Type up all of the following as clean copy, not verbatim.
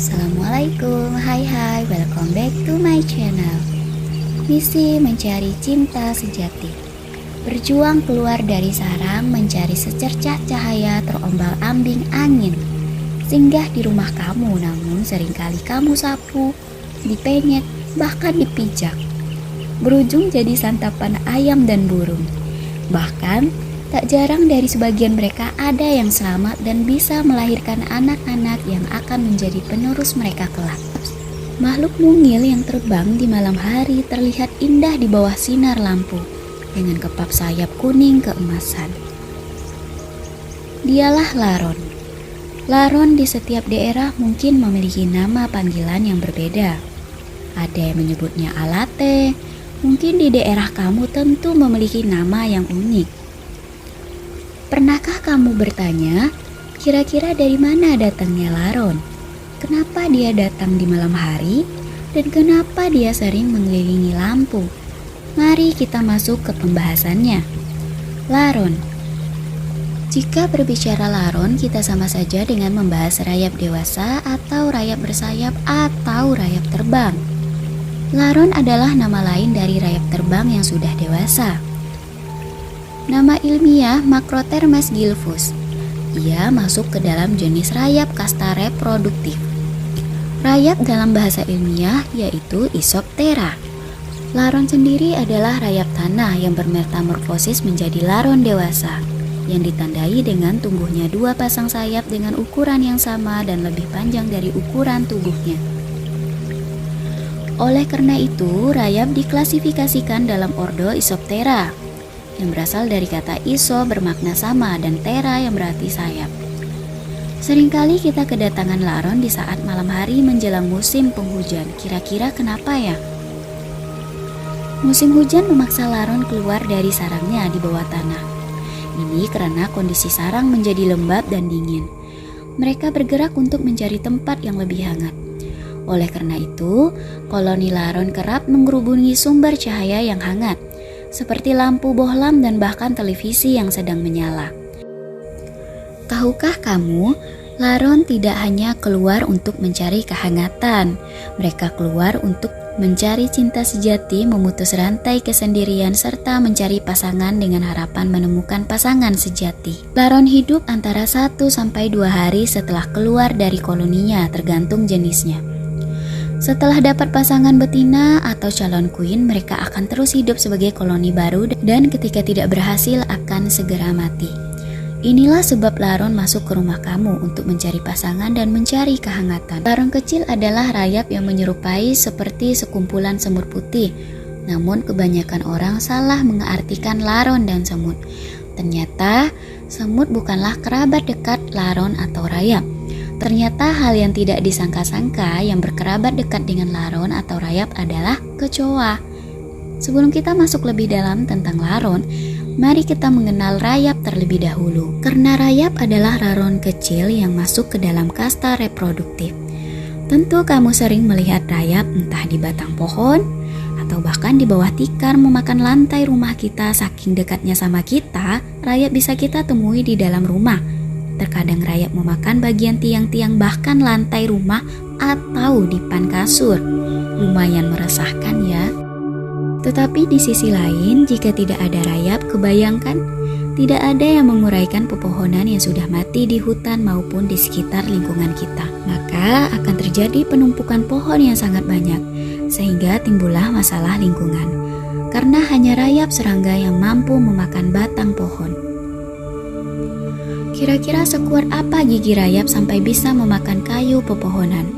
Assalamualaikum, hai, welcome back to my channel. Misi mencari cinta sejati. Berjuang keluar dari sarang, mencari secercah cahaya terombang-ambing angin. Singgah di rumah kamu, namun seringkali kamu sapu, dipenyet, bahkan dipijak. Berujung jadi santapan ayam dan burung. Bahkan tak jarang dari sebagian mereka ada yang selamat dan bisa melahirkan anak-anak yang akan menjadi penerus mereka kelak. Makhluk mungil yang terbang di malam hari terlihat indah di bawah sinar lampu dengan kepap sayap kuning keemasan. Dialah laron. Laron di setiap daerah mungkin memiliki nama panggilan yang berbeda. Ada yang menyebutnya alate, mungkin di daerah kamu tentu memiliki nama yang unik. Pernahkah kamu bertanya, kira-kira dari mana datangnya laron? Kenapa dia datang di malam hari? Dan kenapa dia sering mengelilingi lampu? Mari kita masuk ke pembahasannya. Laron. Jika berbicara laron, kita sama saja dengan membahas rayap dewasa atau rayap bersayap atau rayap terbang. Laron adalah nama lain dari rayap terbang yang sudah dewasa. Nama ilmiah Macrothermes gilfus. Ia masuk ke dalam jenis rayap kasta reproduktif. Rayap dalam bahasa ilmiah yaitu Isoptera. Laron sendiri adalah rayap tanah yang bermetamorfosis menjadi laron dewasa, yang ditandai dengan tumbuhnya dua pasang sayap dengan ukuran yang sama dan lebih panjang dari ukuran tubuhnya. Oleh karena itu, rayap diklasifikasikan dalam ordo Isoptera, yang berasal dari kata iso bermakna sama dan tera yang berarti sayap. Seringkali kita kedatangan laron di saat malam hari menjelang musim penghujan. Kira-kira kenapa ya? Musim hujan memaksa laron keluar dari sarangnya di bawah tanah. Ini karena kondisi sarang menjadi lembab dan dingin. Mereka bergerak untuk mencari tempat yang lebih hangat. Oleh karena itu, koloni laron kerap mengerubungi sumber cahaya yang hangat, seperti lampu bohlam dan bahkan televisi yang sedang menyala. Tahukah kamu, laron tidak hanya keluar untuk mencari kehangatan. Mereka keluar untuk mencari cinta sejati, memutus rantai kesendirian, serta mencari pasangan dengan harapan menemukan pasangan sejati. Laron hidup antara 1-2 hari setelah keluar dari koloninya, tergantung jenisnya. Setelah dapat pasangan betina atau calon queen, mereka akan terus hidup sebagai koloni baru dan ketika tidak berhasil akan segera mati. Inilah sebab laron masuk ke rumah kamu untuk mencari pasangan dan mencari kehangatan. Laron kecil adalah rayap yang menyerupai seperti sekumpulan semut putih. Namun kebanyakan orang salah mengartikan laron dan semut. Ternyata semut bukanlah kerabat dekat laron atau rayap. Ternyata hal yang tidak disangka-sangka yang berkerabat dekat dengan laron atau rayap adalah kecoa. Sebelum kita masuk lebih dalam tentang laron, mari kita mengenal rayap terlebih dahulu. Karena rayap adalah laron kecil yang masuk ke dalam kasta reproduktif. Tentu kamu sering melihat rayap entah di batang pohon atau bahkan di bawah tikar memakan lantai rumah kita. Saking dekatnya sama kita, rayap bisa kita temui di dalam rumah. Terkadang rayap memakan bagian tiang-tiang bahkan lantai rumah atau dipan kasur. Lumayan meresahkan ya. Tetapi di sisi lain, jika tidak ada rayap, kebayangkan tidak ada yang menguraikan pepohonan yang sudah mati di hutan maupun di sekitar lingkungan kita. Maka akan terjadi penumpukan pohon yang sangat banyak, sehingga timbullah masalah lingkungan. Karena hanya rayap serangga yang mampu memakan batang pohon. Kira-kira sekuat apa gigi rayap sampai bisa memakan kayu pepohonan?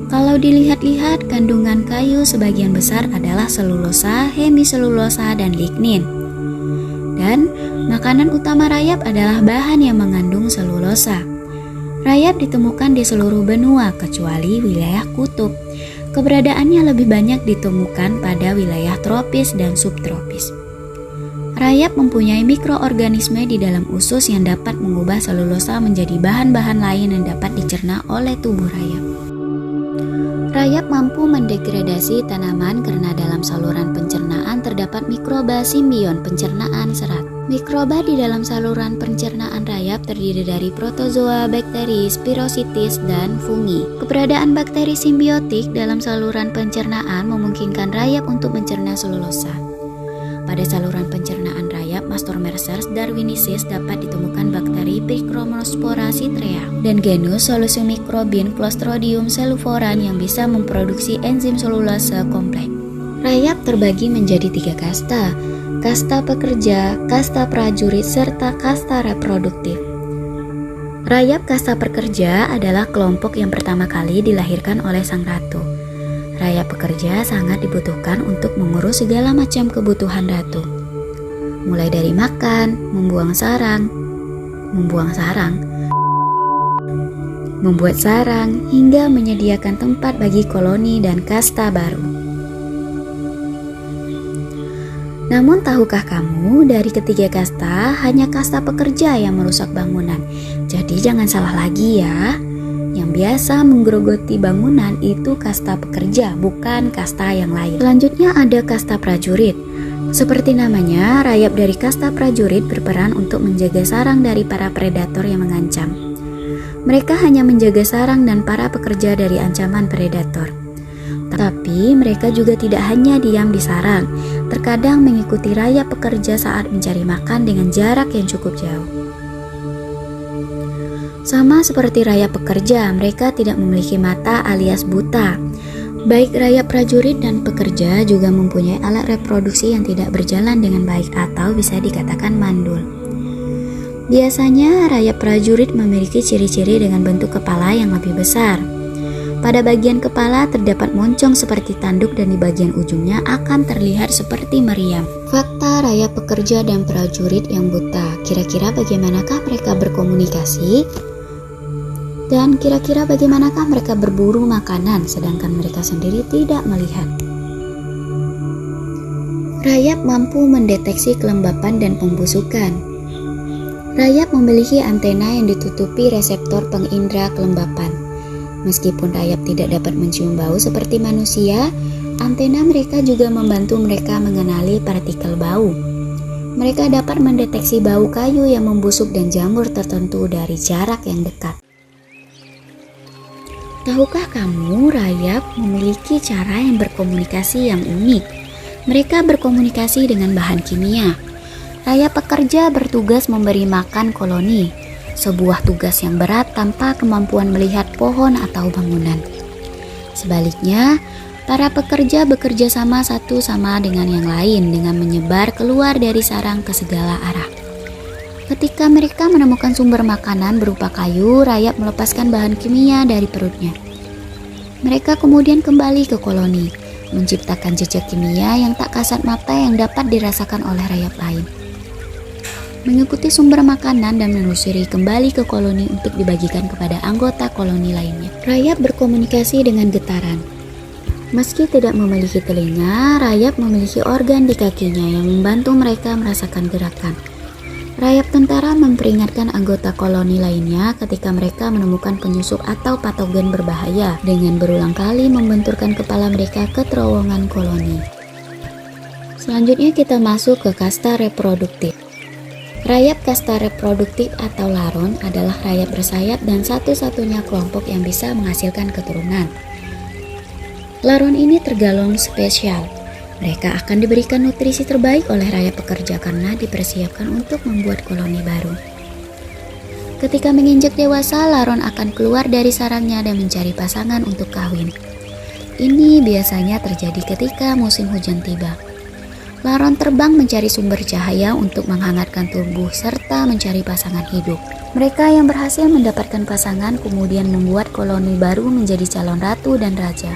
Kalau dilihat-lihat, kandungan kayu sebagian besar adalah selulosa, hemiselulosa, dan lignin. Dan makanan utama rayap adalah bahan yang mengandung selulosa. Rayap ditemukan di seluruh benua kecuali wilayah kutub. Keberadaannya lebih banyak ditemukan pada wilayah tropis dan subtropis. Rayap mempunyai mikroorganisme di dalam usus yang dapat mengubah selulosa menjadi bahan-bahan lain yang dapat dicerna oleh tubuh rayap. Rayap mampu mendegradasi tanaman karena dalam saluran pencernaan terdapat mikroba simbion pencernaan serat. Mikroba di dalam saluran pencernaan rayap terdiri dari protozoa, bakteri, spirositis, dan fungi. Keberadaan bakteri simbiotik dalam saluran pencernaan memungkinkan rayap untuk mencerna selulosa. Pada saluran pencernaan rayap Mastromeres darwiniensis dapat ditemukan bakteri Picromonospora citrea dan genus Solusiomicrobin Clostridium cellulophora yang bisa memproduksi enzim selulose kompleks. Rayap terbagi menjadi 3 kasta: kasta pekerja, kasta prajurit, serta kasta reproduktif. Rayap kasta pekerja adalah kelompok yang pertama kali dilahirkan oleh sang ratu. Rayap pekerja sangat dibutuhkan untuk mengurus segala macam kebutuhan ratu, mulai dari makan, membuat sarang, hingga menyediakan tempat bagi koloni dan kasta baru. Namun tahukah kamu, dari ketiga kasta, hanya kasta pekerja yang merusak bangunan. Jadi jangan salah lagi ya. Yang biasa menggerogoti bangunan itu kasta pekerja, bukan kasta yang lain. Selanjutnya ada kasta prajurit. Seperti namanya, rayap dari kasta prajurit berperan untuk menjaga sarang dari para predator yang mengancam. Mereka hanya menjaga sarang dan para pekerja dari ancaman predator. Tapi mereka juga tidak hanya diam di sarang, terkadang mengikuti rayap pekerja saat mencari makan dengan jarak yang cukup jauh. Sama seperti rayap pekerja, mereka tidak memiliki mata alias buta. Baik rayap prajurit dan pekerja juga mempunyai alat reproduksi yang tidak berjalan dengan baik atau bisa dikatakan mandul. Biasanya rayap prajurit memiliki ciri-ciri dengan bentuk kepala yang lebih besar. Pada bagian kepala terdapat moncong seperti tanduk dan di bagian ujungnya akan terlihat seperti meriam. Fakta rayap pekerja dan prajurit yang buta. Kira-kira bagaimanakah mereka berkomunikasi? Dan kira-kira bagaimanakah mereka berburu makanan sedangkan mereka sendiri tidak melihat? Rayap mampu mendeteksi kelembapan dan pembusukan. Rayap memiliki antena yang ditutupi reseptor pengindra kelembapan. Meskipun rayap tidak dapat mencium bau seperti manusia, antena mereka juga membantu mereka mengenali partikel bau. Mereka dapat mendeteksi bau kayu yang membusuk dan jamur tertentu dari jarak yang dekat. Tahukah kamu, rayap memiliki cara yang berkomunikasi yang unik. Mereka berkomunikasi dengan bahan kimia. Rayap pekerja bertugas memberi makan koloni, sebuah tugas yang berat tanpa kemampuan melihat pohon atau bangunan. Sebaliknya, para pekerja bekerja sama satu sama dengan yang lain dengan menyebar keluar dari sarang ke segala arah. Ketika mereka menemukan sumber makanan berupa kayu, rayap melepaskan bahan kimia dari perutnya. Mereka kemudian kembali ke koloni, menciptakan jejak kimia yang tak kasat mata yang dapat dirasakan oleh rayap lain. Mengikuti sumber makanan dan menelusuri kembali ke koloni untuk dibagikan kepada anggota koloni lainnya. Rayap berkomunikasi dengan getaran. Meski tidak memiliki telinga, rayap memiliki organ di kakinya yang membantu mereka merasakan gerakan. Rayap tentara memperingatkan anggota koloni lainnya ketika mereka menemukan penyusup atau patogen berbahaya dengan berulang kali membenturkan kepala mereka ke terowongan koloni. Selanjutnya kita masuk ke kasta reproduktif. Rayap kasta reproduktif atau laron adalah rayap bersayap dan satu-satunya kelompok yang bisa menghasilkan keturunan. Laron ini tergolong spesial. Mereka akan diberikan nutrisi terbaik oleh rayap pekerja karena dipersiapkan untuk membuat koloni baru. Ketika menginjak dewasa, laron akan keluar dari sarangnya dan mencari pasangan untuk kawin. Ini biasanya terjadi ketika musim hujan tiba. Laron terbang mencari sumber cahaya untuk menghangatkan tubuh serta mencari pasangan hidup. Mereka yang berhasil mendapatkan pasangan kemudian membuat koloni baru menjadi calon ratu dan raja.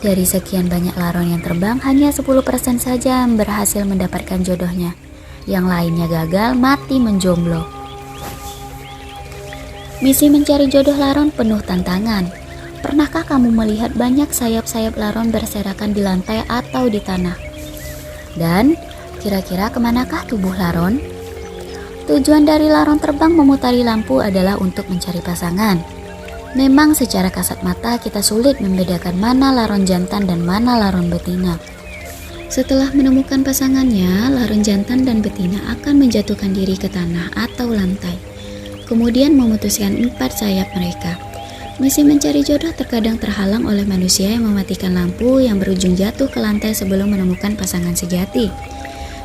Dari sekian banyak laron yang terbang, hanya 10% saja yang berhasil mendapatkan jodohnya. Yang lainnya gagal, mati menjomblo. Misi mencari jodoh laron penuh tantangan. Pernahkah kamu melihat banyak sayap-sayap laron berserakan di lantai atau di tanah? Dan kira-kira kemanakah tubuh laron? Tujuan dari laron terbang memutari lampu adalah untuk mencari pasangan. Memang secara kasat mata kita sulit membedakan mana laron jantan dan mana laron betina. Setelah menemukan pasangannya, larun jantan dan betina akan menjatuhkan diri ke tanah atau lantai, kemudian memutuskan 4 sayap mereka. Misi mencari jodoh terkadang terhalang oleh manusia yang mematikan lampu yang berujung jatuh ke lantai sebelum menemukan pasangan sejati.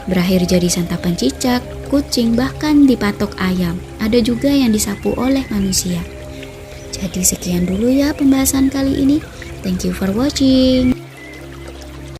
Berakhir jadi santapan cicak, kucing, bahkan dipatok ayam. Ada juga yang disapu oleh manusia. Jadi sekian dulu ya pembahasan kali ini. Thank you for watching.